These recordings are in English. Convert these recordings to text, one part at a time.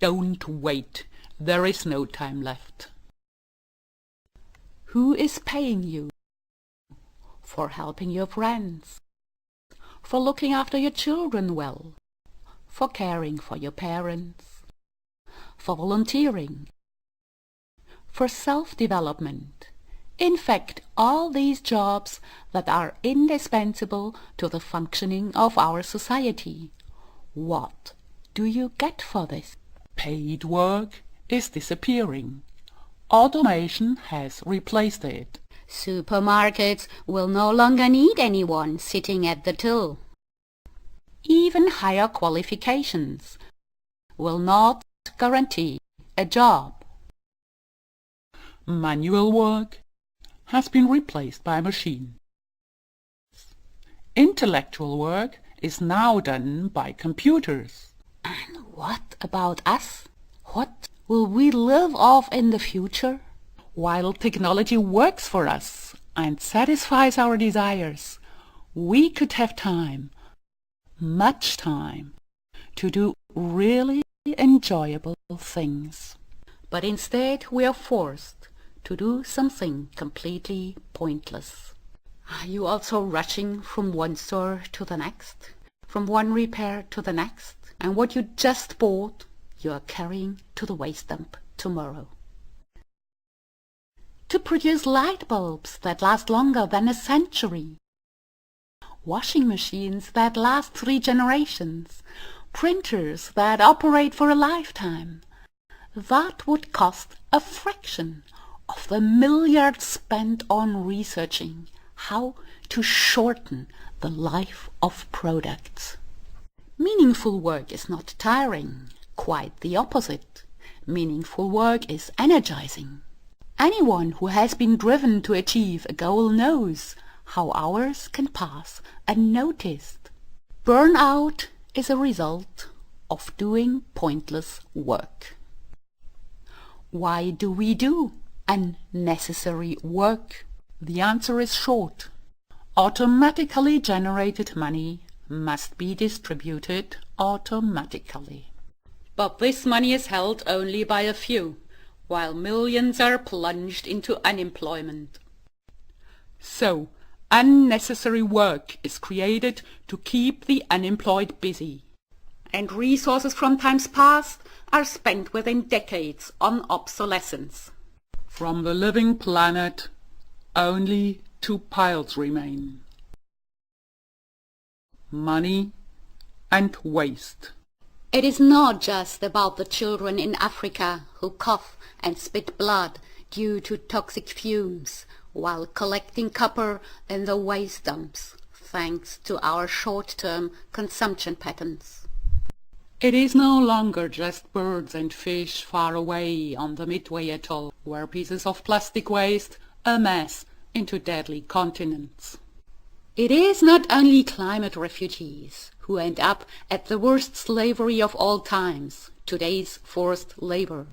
Don't wait. There is no time left. Who is paying you? For helping your friends, for looking after your children well, for caring for your parents, for volunteering, for self-development. In fact, all these jobs that are indispensable to the functioning of our society. What do you get for this? Paid work is disappearing. Automation has replaced it. Supermarkets will no longer need anyone sitting at the till. Even higher qualifications will not guarantee a job. Manual work has been replaced by machines. Intellectual work is now done by computers. And what about us? What will we live off in the future? While technology works for us and satisfies our desires, we could have time, much time, to do really enjoyable things. But instead we are forced to do something completely pointless. Are you also rushing from one store to the next, from one repair to the next, and what you just bought you are carrying to the waste dump tomorrow? To produce light bulbs that last longer than a century, washing machines that last 3 generations, printers that operate for a lifetime, that would cost a fraction of the milliards spent on researching how to shorten the life of products. Meaningful work is not tiring, quite the opposite. Meaningful work is energizing. Anyone who has been driven to achieve a goal knows how hours can pass unnoticed. Burnout is a result of doing pointless work. Why do we do unnecessary work? The answer is short. Automatically generated money must be distributed automatically. But this money is held only by a few, while millions are plunged into unemployment. So, unnecessary work is created to keep the unemployed busy. And resources from times past are spent within decades on obsolescence. From the living planet, only 2 piles remain: money and waste. It is not just about the children in Africa who cough and spit blood due to toxic fumes while collecting copper in the waste dumps, thanks to our short-term consumption patterns. It is no longer just birds and fish far away on the Midway Atoll, where pieces of plastic waste amass into deadly continents. It is not only climate refugees who end up at the worst slavery of all times, today's forced labor.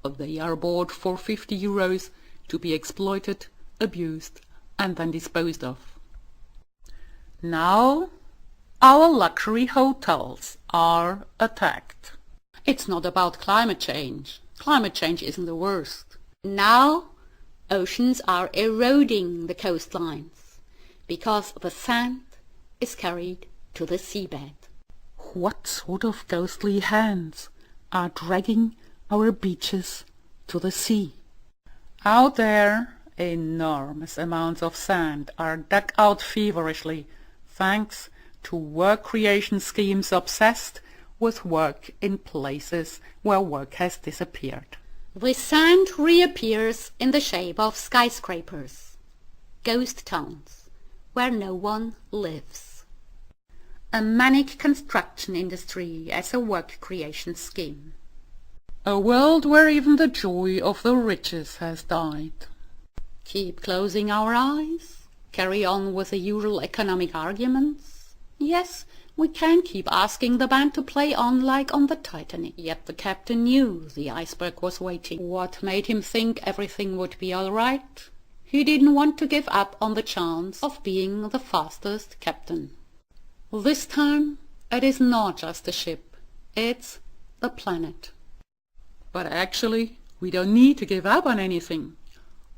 They are bought for 50 euros to be exploited, abused, and then disposed of. Now, our luxury hotels are attacked. It's not about climate change. Climate change isn't the worst. Now, oceans are eroding the coastlines because the sand is carried to the seabed. What sort of ghostly hands are dragging our beaches to the sea? Out there, enormous amounts of sand are dug out feverishly, thanks to work creation schemes obsessed with work in places where work has disappeared. The sand reappears in the shape of skyscrapers, ghost towns, where no one lives. A manic construction industry as a work creation scheme. A world where even the joy of the riches has died. Keep closing our eyes? Carry on with the usual economic arguments? Yes, we can keep asking the band to play on like on the Titanic. Yet the captain knew the iceberg was waiting. What made him think everything would be all right? He didn't want to give up on the chance of being the fastest captain. This time, it is not just a ship, it's the planet. But actually, we don't need to give up on anything.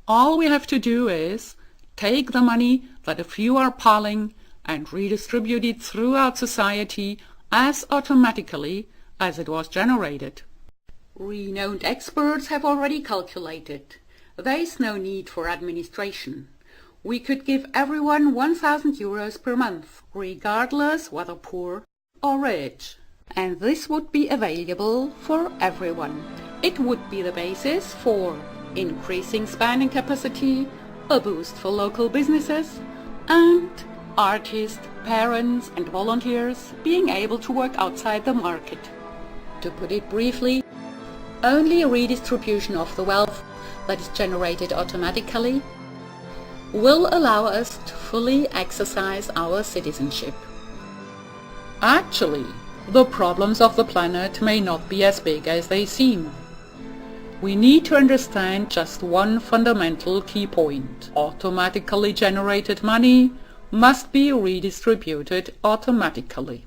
All we have to do is take the money that a few are piling and redistribute it throughout society as automatically as it was generated. Renowned experts have already calculated. There is no need for administration. We could give everyone 1,000 euros per month, regardless whether poor or rich. And this would be available for everyone. It would be the basis for increasing spending capacity, a boost for local businesses, and artists, parents and volunteers being able to work outside the market. To put it briefly, only a redistribution of the wealth that is generated automatically will allow us to fully exercise our citizenship. Actually, the problems of the planet may not be as big as they seem. We need to understand just one fundamental key point. Automatically generated money must be redistributed automatically.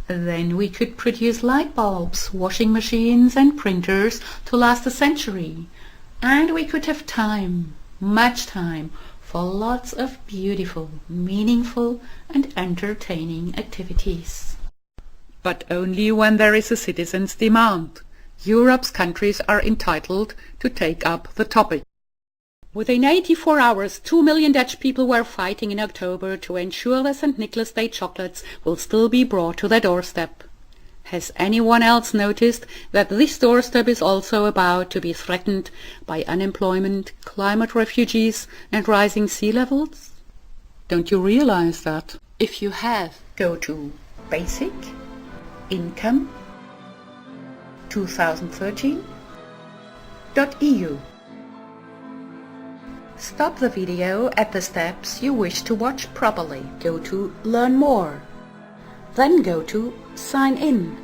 Then we could produce light bulbs, washing machines and printers to last a century. And we could have time, much time, for lots of beautiful, meaningful and entertaining activities. But only when there is a citizen's demand. Europe's countries are entitled to take up the topic. Within 84 hours, 2 million Dutch people were fighting in October to ensure that St. Nicholas Day chocolates will still be brought to their doorstep. Has anyone else noticed that this doorstep is also about to be threatened by unemployment, climate refugees and rising sea levels? Don't you realize that? If you have, go to Basic Income 2013.eu. Stop the video at the steps you wish to watch properly. Go to Learn More. Then go to Sign In.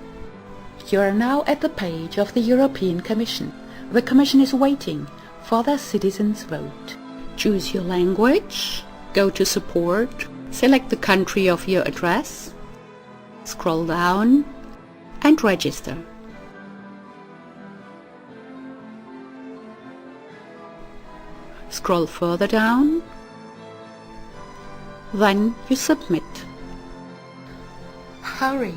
You are now at the page of the European Commission. The Commission is waiting for their citizens' vote. Choose your language, go to Support, select the country of your address, scroll down and register. Scroll further down, then you submit. Hurry!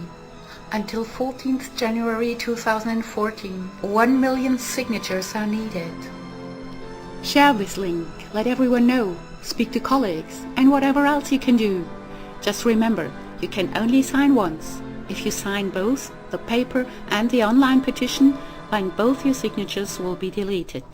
Until 14th January 2014, 1 million signatures are needed. Share this link, let everyone know, speak to colleagues, and whatever else you can do. Just remember, you can only sign once. If you sign both, the paper and the online petition, then both your signatures will be deleted.